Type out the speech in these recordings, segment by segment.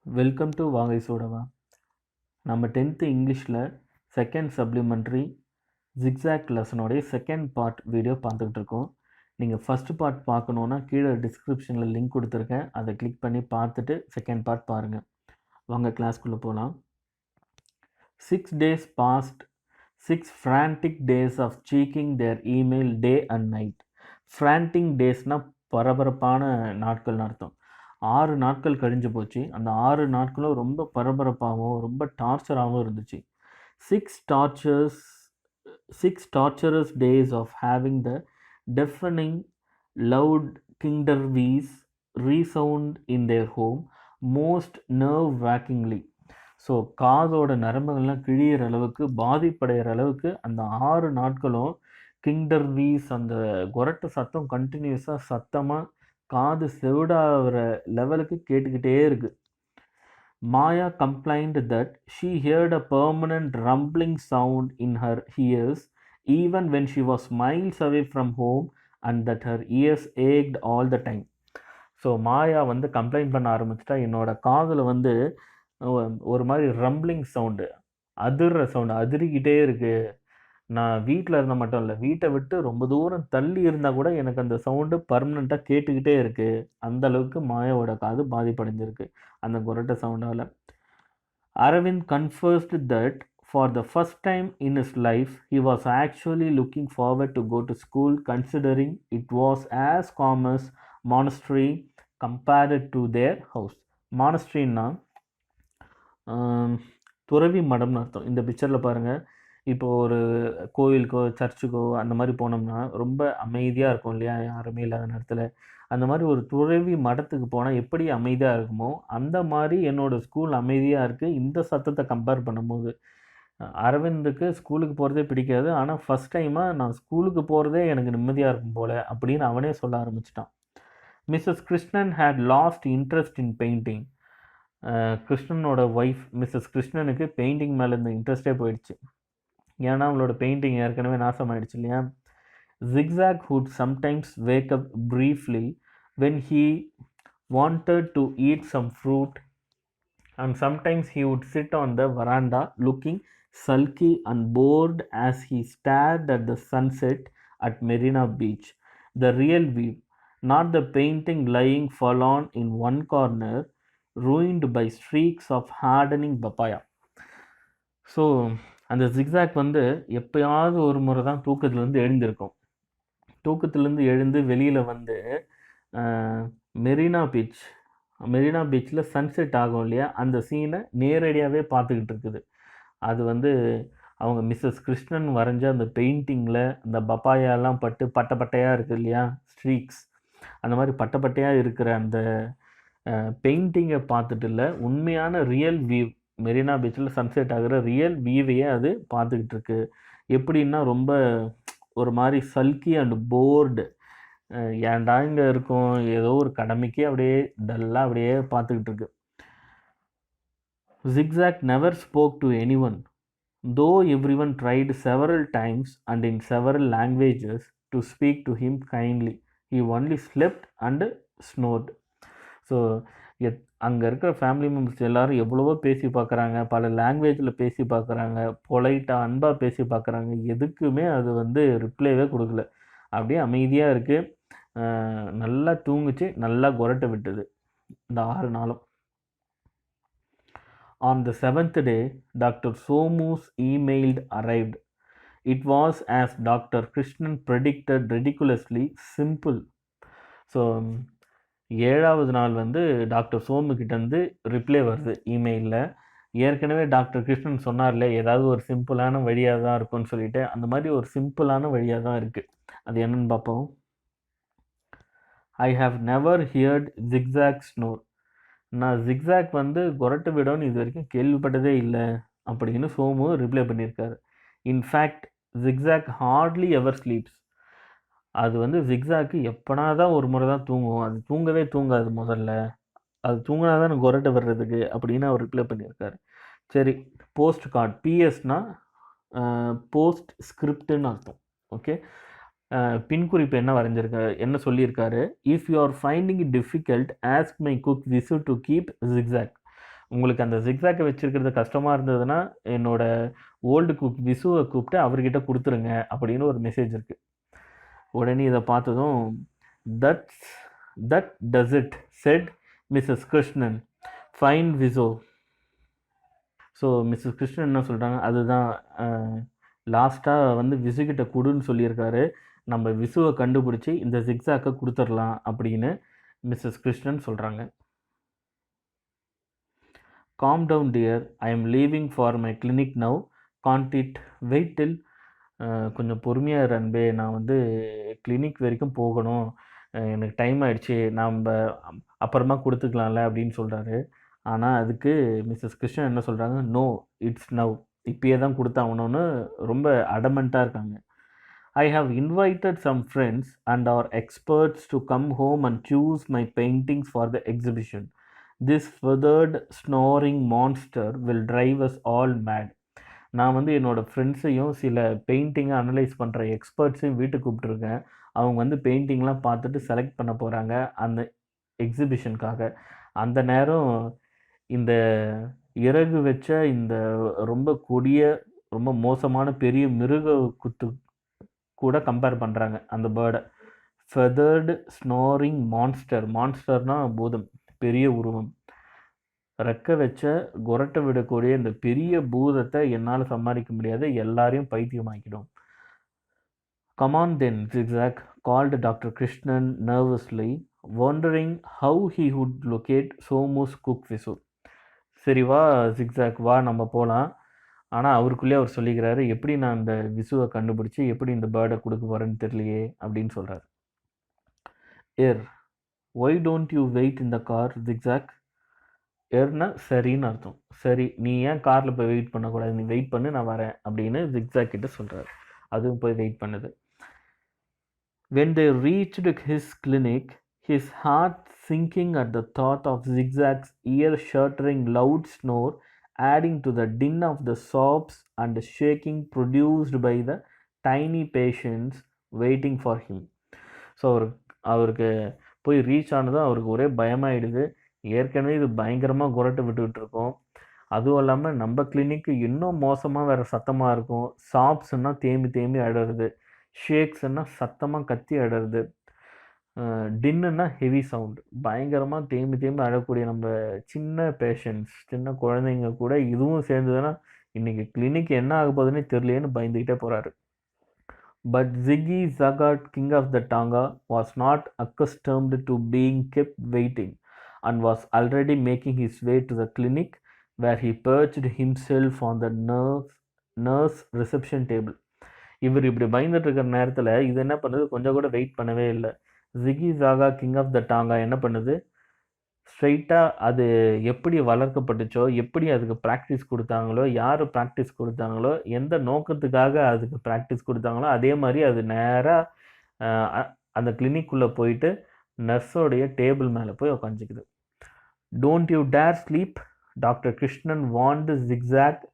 Welcome to வாகை சூடவா. நம்ம 10th இங்கிலீஷில் செகண்ட் சப்ளிமெண்ட்ரி ஜிக்ஸாக் லெசனோடைய செகண்ட் பார்ட் வீடியோ பார்த்துக்கிட்டு இருக்கோம். நீங்கள் ஃபஸ்ட்டு பார்ட் பார்க்கணுன்னா கீழே டிஸ்கிரிப்ஷனில் லிங்க் கொடுத்துருக்கேன், அதை கிளிக் பண்ணி பார்த்துட்டு செகண்ட் பார்ட் பாருங்கள். வாங்க கிளாஸ்க்குள்ளே போகலாம். 6 days passed, 6 frantic days of checking their email day and night. frantic daysனால் பரபரப்பான நாட்கள்னு அர்த்தம். 6 நாட்கள் கழிஞ்சு போச்சு. அந்த 6 நாட்களும் ரொம்ப பரபரப்பாகவும் ரொம்ப டார்ச்சராகவும் இருந்துச்சு. 6 torturous days of having the deafening loud kinderwheeze resound in their home most nerve-wrackingly. So காதோட நரம்புகள்லாம் கிழியிற அளவுக்கு பாதிப்படைகிற அளவுக்கு அந்த 6 நாட்களும் கிண்டர்வீஸ் அந்த கொரட்டு சத்தம் கண்டினியூஸாக சத்தமாக காது செவிடாகிற லெவலுக்கு கேட்டுக்கிட்டே இருக்கு. Maya complained that she heard a permanent rumbling sound in her ears even when she was miles away from home and that her ears ached all the time. So Maya வந்து கம்ப்ளைண்ட் பண்ண ஆரம்பிச்சிட்டா, என்னோட காதில் வந்து ஒரு மாதிரி ரம்பிளிங் சவுண்டு, அதிர்ற sound அதிரிக்கிட்டே இருக்குது. நான் வீட்டில் இருந்தால் மட்டும் இல்லை, வீட்டை விட்டு ரொம்ப தூரம் தள்ளி இருந்தால் கூட எனக்கு அந்த சவுண்டு பர்மனெண்ட்டாக கேட்டுக்கிட்டே இருக்குது. அந்தளவுக்கு மாயாவோட காது பாதிப்படைஞ்சிருக்கு அந்த கொரட்டை சவுண்டால். Aravind confessed that for the first time in his life he was actually looking forward to go to school, considering it was as calm as monastery compared to their house. monasteryனா துறவி மடம்னு அர்த்தம். இந்த பிக்சரில் பாருங்கள், இப்போ ஒரு கோயிலுக்கோ சர்ச்சுக்கோ அந்த மாதிரி போனோம்னா ரொம்ப அமைதியாக இருக்கும் இல்லையா, யாருமே இல்லாத நேரத்தில். அந்த மாதிரி ஒரு துறவி மடத்துக்கு போனால் எப்படி அமைதியாக இருக்குமோ அந்த மாதிரி என்னோடய ஸ்கூல் அமைதியாக இருக்குது இந்த சத்தத்தை கம்பேர் பண்ணும்போது. அரவிந்துக்கு ஸ்கூலுக்கு போகிறதே பிடிக்காது, ஆனால் ஃபஸ்ட் டைமாக நான் ஸ்கூலுக்கு போகிறதே எனக்கு நிம்மதியாக இருக்கும் போல் அப்படின்னு அவனே சொல்ல ஆரம்பிச்சிட்டான். Mrs Krishnan had lost interest in painting. கிருஷ்ணனோட ஒய்ஃப் மிஸ்ஸஸ் கிருஷ்ணனுக்கு பெயிண்டிங் மேலே இந்த இன்ட்ரெஸ்டே போயிடுச்சு. ஏன்னா அவங்களோட பெயிண்டிங் ஏற்கனவே நாசமாயிடுச்சு இல்லையா. Zigzag would sometimes wake up briefly when he wanted to eat some fruit, and sometimes he would sit on the veranda looking sulky and bored as he stared at the sunset at Marina Beach. The real view, not the painting lying forlorn in one corner, ruined by streaks of hardening papaya. So அந்த zigzag வந்து எப்போயாவது ஒரு முறை தான் தூக்கத்துலேருந்து எழுந்திருக்கும். தூக்கத்துலேருந்து எழுந்து வெளியில் வந்து மெரினா பீச்சில் சன்செட் ஆகும் இல்லையா, அந்த சீனை நேரடியாகவே பார்த்துக்கிட்டு இருக்குது. அது வந்து அவங்க மிஸ்ஸஸ் கிருஷ்ணன் வரைஞ்ச அந்த பெயிண்டிங்கில் அந்த பப்பாயாலாம் பட்டு பட்டையாக இருக்குது இல்லையா, ஸ்ட்ரீக்ஸ், அந்த மாதிரி பட்டையாக இருக்கிற அந்த பெயிண்டிங்கை பார்த்துட்டு இல்லை, உண்மையான ரியல் வியூ மெரினா பீச்சில் சன்செட் ஆகிற ரியல் வியூவையே அது பார்த்துக்கிட்டு இருக்கு. எப்படின்னா ரொம்ப ஒரு மாதிரி சல்கி அண்ட் போர்டு, ஏன்டா இங்கே இருக்கும், ஏதோ ஒரு கடமைக்கு அப்படியே டல்லாக அப்படியே பார்த்துக்கிட்டு இருக்கு. Zigzag never spoke to anyone, though everyone tried several times and in several languages to speak to him kindly. He only slept and snored. So அங்கே இருக்கிற ஃபேமிலி மெம்பர்ஸ் எல்லோரும் எவ்வளவோ பேசி பார்க்குறாங்க, பல லாங்குவேஜில் பேசி பார்க்குறாங்க, பொலைட்டாக அன்பாக பேசி பார்க்குறாங்க, எதுக்குமே அது வந்து ரிப்ளைவே கொடுக்கல. அப்படியே அமைதியாக இருக்குது. நல்லா தூங்குச்சு, நல்லா கொரட்டை விட்டுது இந்த 6 நாளும். On the 7th day, Dr. Somu's email arrived. It was, as Dr. Krishnan predicted, ridiculously simple. So 7வது நாள் வந்து டாக்டர் சோமுக்கிட்டேருந்து ரிப்ளை வருது இமெயிலில். ஏற்கனவே டாக்டர் கிருஷ்ணன் சொன்னார்ல, ஏதாவது ஒரு சிம்பிளான வழியாக தான் இருக்கும்னு சொல்லிட்டு, அந்த மாதிரி ஒரு சிம்பிளான வழியாக தான் இருக்குது. அது என்னன்னு பார்ப்போம். I have never heard zigzag snore. நான் ஜிக்ஸாக் வந்து கொரட்டு விடோன்னு இது வரைக்கும் கேள்விப்பட்டதே இல்லை அப்படின்னு சோமு ரிப்ளை பண்ணியிருக்காரு. இன்ஃபேக்ட் ஜிக்ஸாக் ஹார்ட்லி எவர் ஸ்லீப்ஸ். அது வந்து ஜிக்ஸாக்கு எப்போனா தான் ஒரு முறை தான் தூங்கும், அது தூங்கவே தூங்காது. முதல்ல அது தூங்கினா தான் எனக்கு கொரட்டை வர்றதுக்கு அப்படின்னு அவர் ரிப்ளை பண்ணியிருக்காரு. சரி, போஸ்ட் கார்டு, பிஎஸ்னா போஸ்ட் ஸ்கிரிப்டுன்னு அர்த்தம். ஓகே, பின்குறிப்பு என்ன சொல்லியிருக்காரு. If you are finding it difficult ask my cook Visu to keep zigzag. உங்களுக்கு அந்த ஜிக்ஸாக்கை வச்சிருக்கிறது கஷ்டமாக இருந்ததுன்னா என்னோட ஓல்டு குக் விசுவை கூப்பிட்டு அவர்கிட்ட கொடுத்துருங்க அப்படின்னு ஒரு மெசேஜ் இருக்குது. உடனே இதை பார்த்ததும் that's that does it said Mrs Krishnan fine விசோ. ஸோ மிஸ்ஸஸ் கிருஷ்ணன் என்ன சொல்கிறாங்க, அதுதான் லாஸ்ட்டாக வந்து விசுகிட்ட கொடுன்னு சொல்லியிருக்காரு, நம்ம விசுவை கண்டுபிடிச்சி இந்த ஜிக்ஸாக்கை கொடுத்துடலாம் அப்படின்னு மிஸ்ஸஸ் கிருஷ்ணன் சொல்கிறாங்க. Calm down dear, I am leaving for my clinic now, can't it wait till. கொஞ்சம் பொறுமையாக அன்பே, நான் வந்து கிளினிக் வரைக்கும் போகணும், எனக்கு டைம் ஆகிடுச்சி, நம்ம அப்புறமா கொடுத்துக்கலாம்ல அப்படின்னு சொல்கிறாரு. ஆனால் அதுக்கு மிஸ்ஸஸ் கிருஷ்ணன் என்ன சொல்கிறாங்க, நோ இட்ஸ் நவ், இப்பயே தான் கொடுத்தாகணும்னு ரொம்ப அடமெண்ட்டாக இருக்காங்க. I have invited some friends and our experts to come home and choose my paintings for the exhibition. This feathered snoring monster will drive us all mad. நான் வந்து என்னோடய ஃப்ரெண்ட்ஸையும் சில பெயிண்டிங்கை அனலைஸ் பண்ணுற எக்ஸ்பர்ட்ஸையும் வீட்டுக்கு கூப்பிட்ருக்கேன். அவங்க வந்து பெயிண்டிங்லாம் பார்த்துட்டு செலக்ட் பண்ண போகிறாங்க அந்த எக்ஸிபிஷனுக்காக. அந்த நேரம் இந்த இறகு வச்ச இந்த ரொம்ப கொடிய ரொம்ப மோசமான பெரிய மிருக குத்து கூட கம்பேர் பண்ணுறாங்க அந்த பேர்டை. ஃபெதர்டு ஸ்னோரிங் மான்ஸ்டர், மான்ஸ்டர்னால் பூதம், பெரிய உருவம். ரெக்க வச்ச குரட்டை விடக்கூடிய இந்த பெரிய பூதத்தை என்னால் சமாளிக்க முடியாது, எல்லாரையும் பைத்தியமாக்கிடும். Come on then Zigzag called doctor Krishnan nervously, wondering how he would locate Somu's cook visu. சரி வா ஜிக்ஸாக் வா நம்ம போகலாம். ஆனால் அவருக்குள்ளே அவர் சொல்லிக்கிறாரு, எப்படி நான் இந்த விசுவை கண்டுபிடிச்சி எப்படி இந்த பேர்டை கொடுக்க போகிறேன்னு தெரியலையே அப்படின்னு சொல்கிறார். ஏர், ஒய் டோன்ட் யூ வெயிட் இந்த கார் ஜிக்ஸாக். ஏர்னா சரின்னு அர்த்தம். சரி, நீ ஏன் காரில் போய் வெயிட் பண்ணக்கூடாது, நீ வெயிட் பண்ணு, நான் வரேன் அப்படின்னு ஜிக்ஸாக் கிட்ட சொல்கிறார். அதுவும் போய் வெயிட் பண்ணுது. When they reached his clinic, his heart sinking at the thought of Zigzag's ear-shattering loud snore, adding to the din of the sobs and shaking produced by the tiny patients waiting for him. So அவருக்கு போய் reach ஆனதும் அவருக்கு ஒரே பயமாயிடுது. ஏற்கனவே இது பயங்கரமாக குரட்டை விட்டுக்கிட்டு இருக்கோம், அதுவும் இல்லாமல் நம்ம கிளினிக்கு இன்னும் மோசமாக வேறு சத்தமாக இருக்கும். சாப்ஸ்னால் தேம்பி தேம்பி அடருது, ஷேக்ஸ்னால் சத்தமாக கத்தி அடருது, டின்னுன்னா ஹெவி சவுண்டு, பயங்கரமாக தேம்பி தேம்பி அழக்கூடிய நம்ம சின்ன பேஷண்ட்ஸ், சின்ன குழந்தைங்க கூட இதுவும் சேர்ந்ததுன்னா இன்றைக்கி கிளினிக் என்ன ஆக போகுதுன்னே தெரியலேன்னு பயந்துக்கிட்டே போகிறாரு. But Zigzag, king of the tonga, was not accustomed to being kept waiting and was already making his way to the clinic, where he perched himself on the nurse reception table. இவர் இப்படி பயந்துட்டு இருக்கிற நேரத்தில் இது என்ன பண்ணுது, கொஞ்சம் கூட வெயிட் பண்ணவே இல்லை. ஜிகி ஜாகா, கிங் ஆஃப் த டாங்கா என்ன பண்ணுது, ஸ்ட்ரைட்டாக அது எப்படி வளர்க்கப்பட்டுச்சோ, எப்படி அதுக்கு ப்ராக்டிஸ் கொடுத்தாங்களோ, யார் ப்ராக்டிஸ் கொடுத்தாங்களோ, எந்த நோக்கத்துக்காக அதுக்கு ப்ராக்டிஸ் கொடுத்தாங்களோ அதே மாதிரி அது நேராக அந்த கிளினிக்குள்ளே போயிட்டு நர்ஸோடைய டேபிள் மேலே போய் உட்காந்துக்குது. Don't you dare sleep, doctor Krishnan warned Zigzag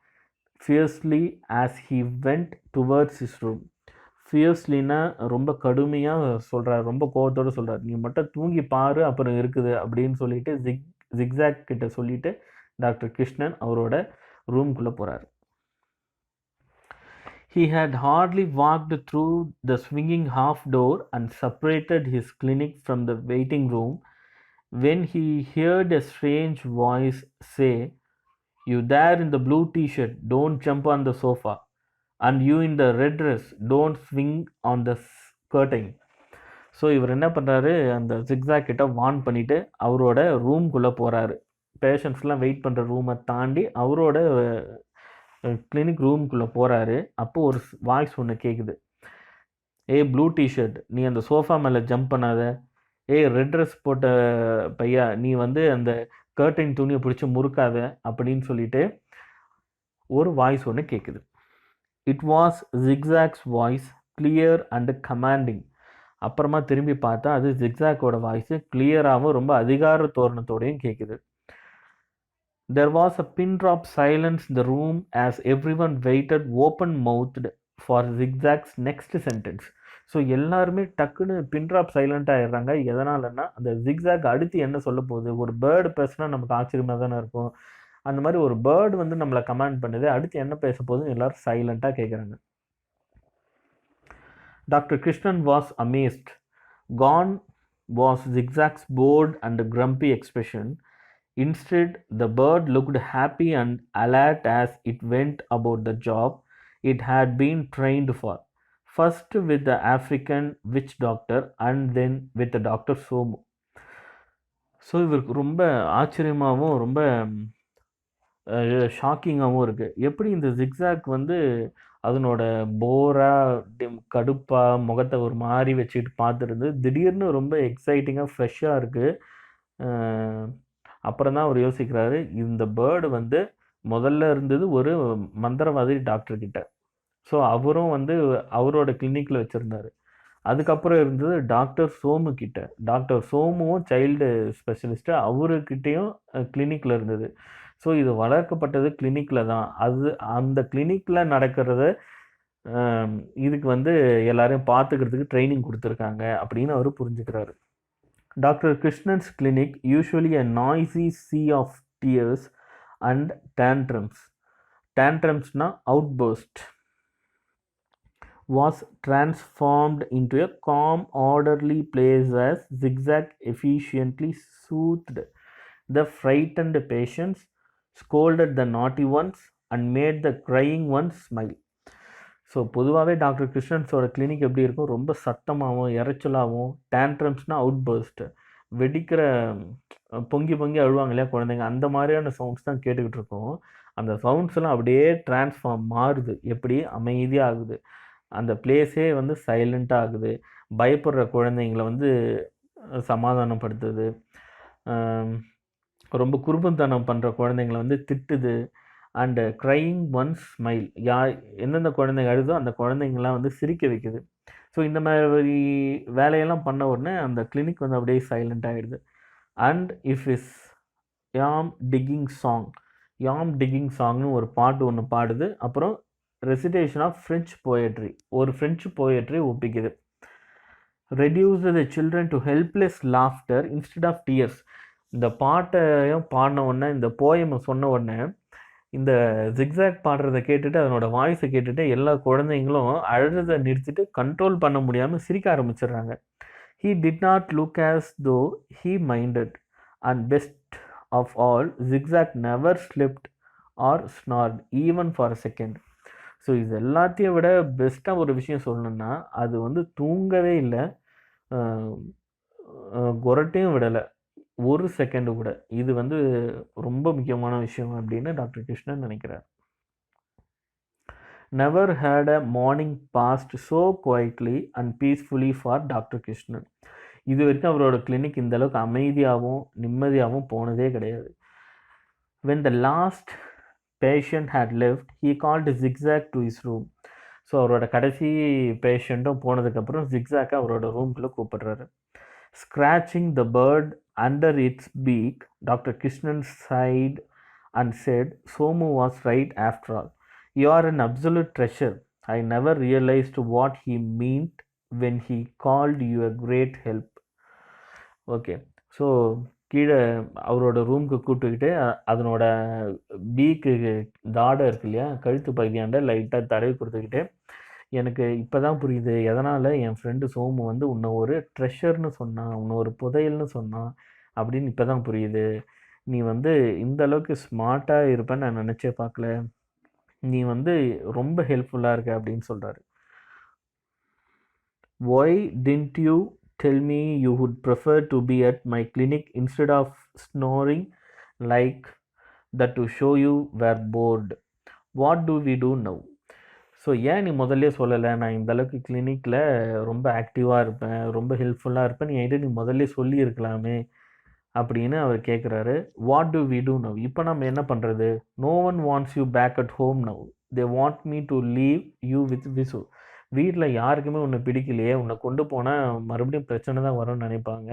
fiercely as he went towards his room. ஃபியர்ஸ்லின்னா ரொம்ப கடுமையாக சொல்கிறார், ரொம்ப கோபத்தோடு சொல்கிறார். நீ மட்டும் தூங்கி பாரு அப்புறம் இருக்குது அப்படின்னு சொல்லிட்டு ஜிக்ஸாக் கிட்ட சொல்லிவிட்டு டாக்டர் கிருஷ்ணன் அவரோட ரூம்குள்ளே போகிறார். He had hardly walked through the swinging half door and separated his clinic from the waiting room when he heard a strange voice say, "You there in the blue t-shirt, don't jump on the sofa, and you in the red dress, don't swing on the curtain." So இவர் என்ன பண்ணுறாரு, அந்த zigzag கிட்ட warn பண்ணிவிட்டு அவரோட ரூம்குள்ளே போகிறாரு. பேஷண்ட்ஸ்லாம் wait பண்ணுற ரூமை தாண்டி அவரோட கிளினிக் ரூம்குள்ளே போகிறாரு. அப்போது ஒரு வாய்ஸ் ஒன்று கேட்குது, ஏய் ப்ளூ டிஷர்ட், நீ அந்த சோஃபா மேலே ஜம்ப் பண்ணாத, ஏய் ரெட் ட்ரெஸ் போட்ட பையா, நீ வந்து அந்த கர்டைன் துணியை பிடிச்சி முறுக்காத அப்படின்னு சொல்லிட்டு ஒரு வாய்ஸ் ஒன்று கேட்குது. It was zigzags voice, clear and commanding. அப்புறமா திரும்பி பார்த்தா அது ஜிக்ஸாக்கோட வாய்ஸு, கிளியராகவும் ரொம்ப அதிகார தோரணத்தோடையும் கேட்குது. There was a pin drop silence in the room as everyone waited open-mouthed for Zigzag's next sentence. So எல்லாருமே டக்குன்னு பின் ட்ராப் சைலண்ட் ஆகிடுறாங்க. எதனாலன்னா அந்த ஜிக்ஸாக் அடுத்து என்ன சொல்ல போகுது, ஒரு பேர்டு பேசுனா நமக்கு ஆச்சரியமாக தானே இருக்கும். அந்த மாதிரி ஒரு பேர்டு வந்து நம்மளை கமாண்ட் பண்ணுது, அடுத்து என்ன பேச போகுதுன்னு எல்லாரும் சைலண்ட்டாக கேட்குறாங்க. Doctor Krishnan was amazed. Gone was Zigzag's bored and grumpy expression. Instead, the bird looked happy and alert as it went about the job it had been trained for. First with the African witch doctor and then with the Dr. Somu. So இவருக்கு ரொம்ப ஆச்சரியமாகவும் ரொம்ப ஷாக்கிங்காகவும் இருக்குது. எப்படி இந்த zigzag வந்து அதனோட போராக கடுப்பாக முகத்தை ஒரு மாதிரி வச்சுக்கிட்டு பார்த்துருந்து திடீர்னு ரொம்ப எக்ஸைட்டிங்காக ஃப்ரெஷ்ஷாக இருக்குது. அப்புறம் தான் அவர் யோசிக்கிறாரு, இந்த பேர்டு வந்து முதல்ல இருந்தது ஒரு மந்திரவாதி டாக்டர்கிட்ட. ஸோ அவரும் வந்து அவரோட கிளினிக்கில் வச்சுருந்தார். அதுக்கப்புறம் இருந்தது டாக்டர் சோமு கிட்ட. டாக்டர் சோமுவும் சைல்டு ஸ்பெஷலிஸ்ட்டு, அவருக்கிட்டேயும் கிளினிக்கில் இருந்தது. ஸோ இது வளர்க்கப்பட்டது கிளினிக்கில் தான். அந்த கிளினிக்கில் நடக்கிறத இதுக்கு வந்து எல்லாரையும் பார்த்துக்கிறதுக்கு ட்ரைனிங் கொடுத்துருக்காங்க அப்படின்னு அவர் புரிஞ்சுக்கிறாரு. Doctor Krishnan's clinic usually a noisy sea of tears and tantrums. Tantrumsனா outburst. Was transformed into a calm, orderly place as Zigzag efficiently soothed the frightened patients, scolded the naughty ones, and made the crying ones smile. So பொதுவாகவே doctor கிருஷ்ணன்ஸோட clinic எப்படி இருக்கும், ரொம்ப சத்தமாகவும் இறைச்சலாகவும், டேண்ட்ரம்ஸ்னால் out first, வெடிக்கிற பொங்கி பொங்கி அழுவாங்க இல்லையா குழந்தைங்க, அந்த மாதிரியான சவுண்ட்ஸ் தான் கேட்டுக்கிட்டு இருக்கோம். அந்த சவுண்ட்ஸ்லாம் அப்படியே டிரான்ஸ்ஃபார்ம் மாறுது, எப்படி அமைதியாக ஆகுது, அந்த பிளேஸே வந்து சைலண்ட்டாக ஆகுது, பயப்படுற குழந்தைங்களை வந்து சமாதானப்படுத்துது, ரொம்ப குறும்புத்தனம் பண்ணுற குழந்தைங்களை வந்து திட்டுது, அண்டு க்ரையிங் ஒன்ஸ் ஸ்மைல், எந்தெந்த குழந்தைங்க அழுதோ அந்த குழந்தைங்களாம் வந்து சிரிக்க வைக்குது. ஸோ இந்த மாதிரி வேலையெல்லாம் பண்ண உடனே அந்த கிளினிக் வந்து அப்படியே சைலண்ட் ஆகிடுது. And if is yam ticking song, yam ticking சாங்னு ஒரு பாட்டு ஒன்று பாடுது. அப்புறம் ரெசிடேஷன் ஆஃப் ஃப்ரெஞ்ச் போயட்ரி, ஒரு ஃப்ரெஞ்சு போயட்ரி ஒப்பிக்குது. Reduce the children to helpless laughter instead of tears. இந்த பாட்டையும் பாடின உடனே, இந்த போயமை சொன்ன உடனே, இந்த ஜிக்ஸாக் பாடுறதை கேட்டுட்டு அதனோட வாய்ஸை கேட்டுட்டு எல்லா குழந்தைங்களும் அழுறதை நிறுத்திட்டு கண்ட்ரோல் பண்ண முடியாமல் சிரிக்க ஆரம்பிச்சிடுறாங்க. He did not look as though he minded, and best of all Zigzag never slipped or snored even for a second. So இது எல்லாத்தையும் விட பெஸ்ட்டாக ஒரு விஷயம் சொல்லணுன்னா, அது வந்து தூங்கவே இல்லை, குரட்டையும் விடலை ஒரு செகண்டு கூட. இது வந்து ரொம்ப முக்கியமான விஷயம் அப்படின்னு டாக்டர் கிருஷ்ணன் நினைக்கிறார். Never had a morning passed so quietly and peacefully for doctor Krishnan. இது வரைக்கும் அவரோட கிளினிக் இந்த அளவுக்கு அமைதியாகவும் நிம்மதியாகவும் போனதே கிடையாது. When the last patient had left, he called Zigzag to his room. So அவரோட கடைசி பேஷண்ட்டும் போனதுக்கப்புறம் ஜிக்ஸாக்கை அவரோட ரூம்குள்ளே கூப்பிடுறாரு. Scratching the bird under its beak, doctor Krishnan sighed and said, Somu was right after all. You are an absolute treasure. I never realized what he meant when he called you a great help. Okay, so கீழே அவரோட ரூமுக்கு கூப்பிட்டுக்கிட்டு அதனோட பீக்கு தாடை இருக்கு இல்லையா, கழுத்து பகுதியாண்ட லைட்டாக தடவி கொடுத்துக்கிட்டு, எனக்கு இப்போ தான் புரியுது எதனால் என் ஃப்ரெண்டு சோமு வந்து உன்னை ஒரு ட்ரெஷர்னு சொன்னான், உன்னை ஒரு புதையல்னு சொன்னான் அப்படின்னு இப்போ தான் புரியுது. நீ வந்து இந்த அளவுக்கு ஸ்மார்ட்டாக இருப்பேன்னு நான் நினச்சே பார்க்கல, நீ வந்து ரொம்ப ஹெல்ப்ஃபுல்லாக இருக்க அப்படின்னு சொல்கிறாரு. Why didn't you tell me you would prefer to be at my clinic instead of snoring like that to show you were bored. What do we do now? So ஏன் நீ முதல்ல சொல்லலை, நான் இந்த அளவுக்கு கிளினிக்கில் ரொம்ப ஆக்டிவாக இருப்பேன், ரொம்ப ஹெல்ப்ஃபுல்லாக இருப்பேன், நீ என்கிட்ட நீ முதல்ல சொல்லியிருக்கலாமே அப்படின்னு அவர் கேட்குறாரு. What do we do now? இப்போ நம்ம என்ன பண்ணுறது? No one wants you back at home now, they want me to leave you with Vishu. வீட்டில் யாருக்குமே உன்னை பிடிக்கலையே, உன்னை கொண்டு போனால் மறுபடியும் பிரச்சனை தான் வரும்னு நினைப்பாங்க,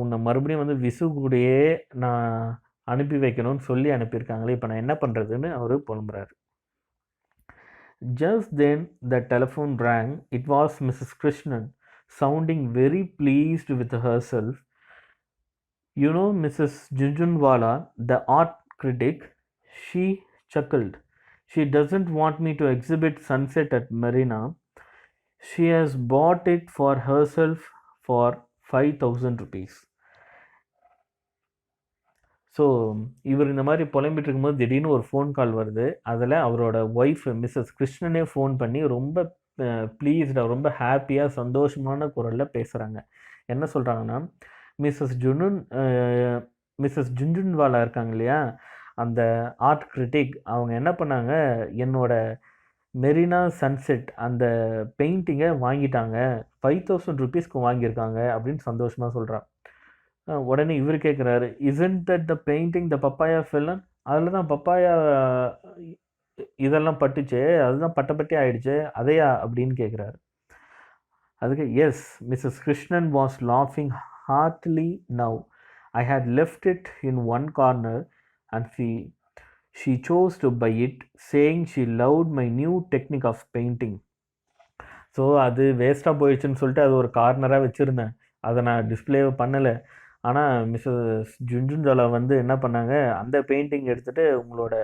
உன்னை மறுபடியும் வந்து விசு கூடயே நான் அனுப்பி வைக்கணும்னு சொல்லி அனுப்பியிருக்காங்களே, இப்போ நான் என்ன பண்ணுறதுன்னு அவர் புலம்புறாரு. Just then the telephone rang. It was Mrs. Krishnan, sounding very pleased with herself. You know Mrs. Junjunwala, the art critic, she chuckled. She doesn't want me to exhibit sunset at Marina. She has bought it for herself for 5,000 rupees. So இவர் இந்த மாதிரி புலம்பிட்டு இருக்கும்போது திடீர்னு ஒரு phone call வருது. அதில் அவரோட ஒய்ஃப் மிஸ்ஸஸ் கிருஷ்ணனே ஃபோன் பண்ணி ரொம்ப ப்ளீஸ்டாக, ரொம்ப ஹாப்பியாக, சந்தோஷமான குரலில் பேசுகிறாங்க. என்ன சொல்கிறாங்கன்னா, மிஸ்ஸஸ் ஜுனுன் மிஸ்ஸஸ் ஜுன்ஜுன்வாலா இருக்காங்க இல்லையா, அந்த ஆர்ட் கிரிட்டிக், அவங்க என்ன பண்ணாங்க, என்னோட மெரினா சன்செட் அந்த பெயிண்டிங்கை வாங்கிட்டாங்க, 5,000 ருபீஸ்க்கு வாங்கியிருக்காங்க அப்படின்னு சந்தோஷமாக சொல்கிறான். உடனே இவர் கேட்குறாரு, isn't that the painting the papaya fell on? அதில் தான் பப்பாயா இதெல்லாம் பட்டுச்சு, அதுதான் பட்டப்பட்டே ஆயிடுச்சு, அதையா அப்படின்னு கேட்குறாரு. அதுக்கு எஸ், மிஸ்ஸஸ் கிருஷ்ணன் வாஸ் லாஃபிங் heartily now. I had left it in one corner and she chose to buy it, saying she loved my new technique of painting. So அது வேஸ்ட்டாக போயிடுச்சுன்னு சொல்லிட்டு அது ஒரு கார்னராக வச்சுருந்தேன், அதை நான் டிஸ்பிளே பண்ணலை. ஆனால் மிஸ்ஸஸ் ஜுன்ஜுன்வாலா வந்து என்ன பண்ணாங்க, அந்த பெயிண்டிங் எடுத்துகிட்டு உங்களோட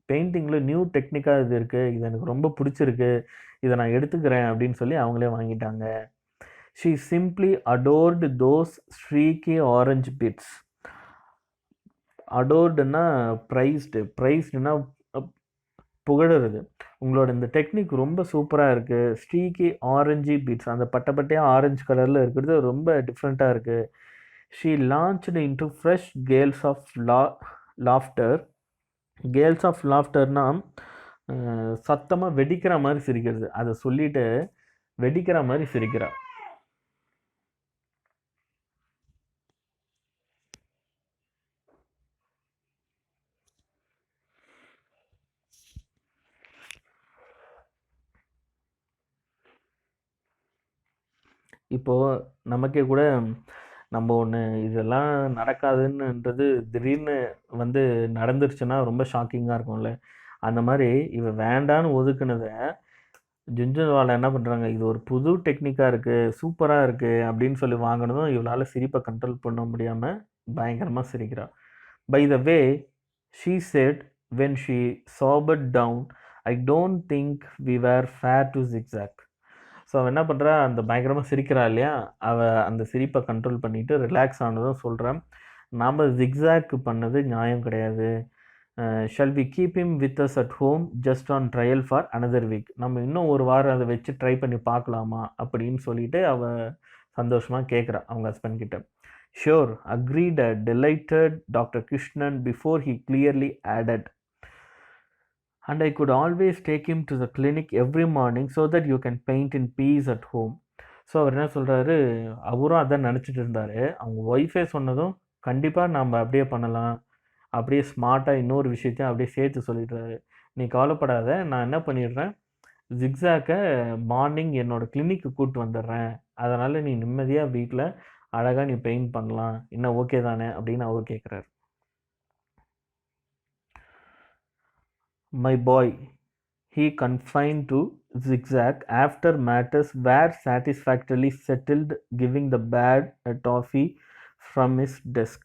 பெயிண்டிங்கில் நியூ டெக்னிக்காக இது இருக்குது, இது எனக்கு ரொம்ப பிடிச்சிருக்கு, இதை நான் எடுத்துக்கிறேன் அப்படின்னு சொல்லி அவங்களே வாங்கிட்டாங்க. She simply adored those streaky orange bits. அடோர்டுன்னா ப்ரைஸ்டுனா புகழறது. உங்களோட இந்த டெக்னிக் ரொம்ப சூப்பராக இருக்குது, ஸ்ட்ரீக்கி ஆரஞ்சு பீட்ஸ், அந்த பட்டப்பட்டையாக ஆரஞ்சு கலரில் இருக்கிறது ரொம்ப டிஃப்ரெண்ட்டாக இருக்குது. She launched into fresh gales of laughter. Gales of லாஃப்டர்னா சத்தமாக வெடிக்கிற மாதிரி சிரிக்கிறது, அதை சொல்லிட்டு வெடிக்கிற மாதிரி சிரிக்கிறா. இப்போது நமக்கே கூட நம்ம ஒன்று இதெல்லாம் நடக்காதுன்னுன்றது திடீர்னு வந்து நடந்துருச்சுன்னா ரொம்ப ஷாக்கிங்காக இருக்கும்ல. அந்த மாதிரி இவ வேண்டான்னு ஒதுக்குனதை ஜுன்ஜுன்வாலா என்ன பண்ணுறாங்க, இது ஒரு புது டெக்னிக்காக இருக்குது, சூப்பராக இருக்குது அப்படின்னு சொல்லி வாங்கினதும் இவளால் சிரிப்பை கண்ட்ரோல் பண்ண முடியாமல் பயங்கரமாக சிரிக்கிறா. By the way, she said when she sobered down, I don't think we were fair to Zigzag. So அவள் என்ன பண்ணுறா, அந்த பயங்கரமாக சிரிக்கிறா இல்லையா, அவள் அந்த சிரிப்பை கண்ட்ரோல் பண்ணிவிட்டு ரிலாக்ஸ் ஆனதும் சொல்கிறான், நாம் ஜிக்ஸாக் பண்ணது நியாயம் கிடையாது. Shall we keep him with us at home just on trial for another week. நம்ம இன்னும் ஒரு வாரம் அதை வச்சு ட்ரை பண்ணி பார்க்கலாமா அப்படின்னு சொல்லிட்டு அவள் சந்தோஷமாக கேட்குறா அவங்க ஹஸ்பண்ட் கிட்ட. Sure, agreed a delighted doctor Krishnan before he clearly added. And I could always take him to the clinic every morning so that you can paint in peace at home. So அவர் என்ன சொல்கிறாரு, அவரும் அதான் நினச்சிட்டு இருந்தார். அவங்க ஒய்ஃபே சொன்னதும் கண்டிப்பாக நம்ம அப்படியே பண்ணலாம், அப்படியே ஸ்மார்ட்டாக இன்னொரு விஷயத்தையும் அப்படியே சேர்த்து சொல்லிடுறாரு. நீ கவலைப்படாத, நான் என்ன பண்ணிடுறேன், ஜிக்ஸாக்கை மார்னிங் என்னோடய கிளினிக்கு கூப்பிட்டு வந்துடுறேன், அதனால் நீ நிம்மதியாக வீட்டில் அழகாக நீ பெயிண்ட் பண்ணலாம், இன்னும் ஓகே தானே அப்படின்னு அவர் கேட்குறாரு. My boy, he confined to zigzag after matters were satisfactorily settled, giving the bad a toffee from his desk.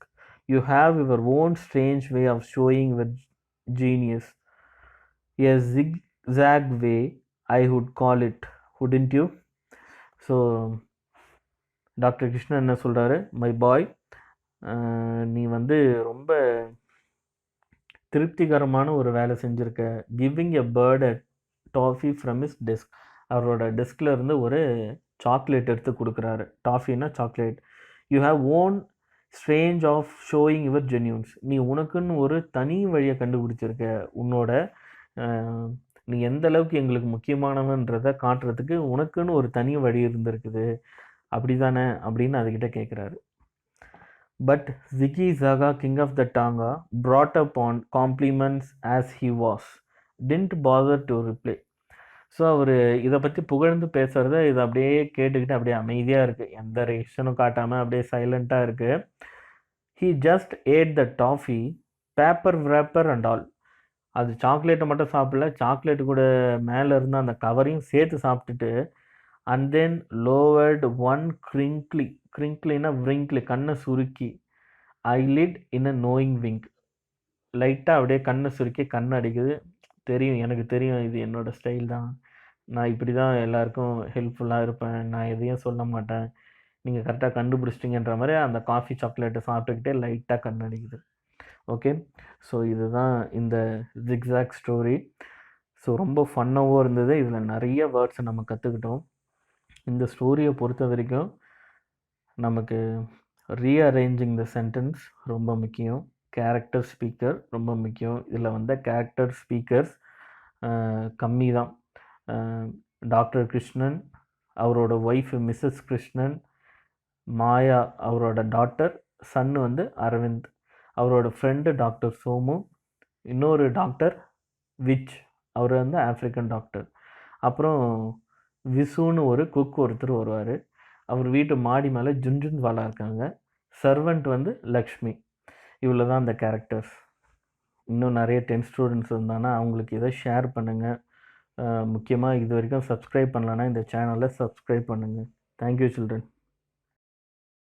You have your own strange way of showing your genius. A zigzag way, I would call it, wouldn't you? So, doctor Krishnan என்ன சொல்கிறாரு, my boy, நீ வந்து ரொம்ப திருப்திகரமான ஒரு வேலை செஞ்சுருக்க. Giving a bird a toffee from his desk. அவரோட டெஸ்கில் இருந்து ஒரு சாக்லேட் எடுத்து கொடுக்குறாரு. டாஃபின்னா chocolate. You have own strange of showing your genuineness. நீ உனக்குன்னு ஒரு தனி வழியை கண்டுபிடிச்சிருக்க. உன்னோட நீ எந்த அளவுக்கு எங்களுக்கு முக்கியமானவன்றதை காட்டுறதுக்கு உனக்குன்னு ஒரு தனி வழி இருந்திருக்குது, அப்படி தானே அப்படின்னு அதுக்கிட்ட கேட்குறாரு. But Ziggy Zaga, king of the Tanga, brought up on compliments as he was, didn't bother to reply. So அவர் இதை பற்றி புகழ்ந்து பேசுகிறத இதை அப்படியே கேட்டுக்கிட்டு அப்படியே அமைதியாக இருக்குது, எந்த ரியாக்ஷனும் காட்டாமல் அப்படியே சைலண்ட்டாக இருக்குது. He just add the toffee, paper rapper and all. அது சாக்லேட்டை மட்டும் சாப்பிடல, சாக்லேட்டு கூட மேலே இருந்த அந்த கவரையும் சேர்த்து சாப்பிட்டுட்டு, அண்ட் தென் லோவர்டு ஒன் கிரிங்க்லினா விரிங்க்லி, கண்ணை சுருக்கி, ஐ லிட் இன் அ நோயிங் விங்க். லைட்டாக அப்படியே கண்ணை சுருக்கி கண் அடிக்குது. தெரியும், எனக்கு தெரியும் இது என்னோட ஸ்டைல் தான். நான் இப்படி தான் எல்லாருக்கும் ஹெல்ப்ஃபுல்லாக இருப்பேன். நான் எதையும் சொல்ல மாட்டேன். நீங்கள் கரெக்டாக கண்டுபிடிச்சிட்டிங்கன்ற மாதிரி அந்த காஃபி சாக்லேட்டை சாப்பிட்டுக்கிட்டே லைட்டாக கண் அடிக்குது. ஓகே. ஸோ இதுதான் இந்த ஜிக்ஸாக் ஸ்டோரி. ஸோ ரொம்ப ஃபன்னாகவும் இருந்தது. இதில் நிறைய வேர்ட்ஸை நம்ம கற்றுக்கிட்டோம். இந்த ஸ்டோரியை பொறுத்த வரைக்கும் நமக்கு ரீஅரேஞ்சிங் த சென்டென்ஸ் ரொம்ப முக்கியம். கேரக்டர் ஸ்பீக்கர் ரொம்ப முக்கியம். இதில் வந்த கேரக்டர் ஸ்பீக்கர்ஸ் கம்மி தான். டாக்டர் கிருஷ்ணன், அவரோட ஒய்ஃப் மிஸ்ஸஸ் கிருஷ்ணன், மாயா அவரோட டாட்டர், சன்னு வந்து அரவிந்த், அவரோட ஃப்ரெண்டு டாக்டர் சோமு, இன்னொரு டாக்டர் விச், அவர் வந்து ஆஃப்ரிக்கன் டாக்டர். அப்புறம் விசுன்னு ஒரு குக் ஒருத்தர் வருவார். அவர் வீட்டு மாடி மேலே ஜுன்ஜுன்வாலா இருக்காங்க. சர்வெண்ட் வந்து லக்ஷ்மி. இவ்வளோ தான் அந்த கேரக்டர்ஸ். இன்னும் நிறைய 10 ஸ்டூடெண்ட்ஸ் இருந்தாங்கன்னா அவங்களுக்கு இதை ஷேர் பண்ணுங்கள். முக்கியமாக இது வரைக்கும் சப்ஸ்கிரைப் பண்ணலன்னா இந்த சேனலை சப்ஸ்கிரைப் பண்ணுங்கள். Thank you children.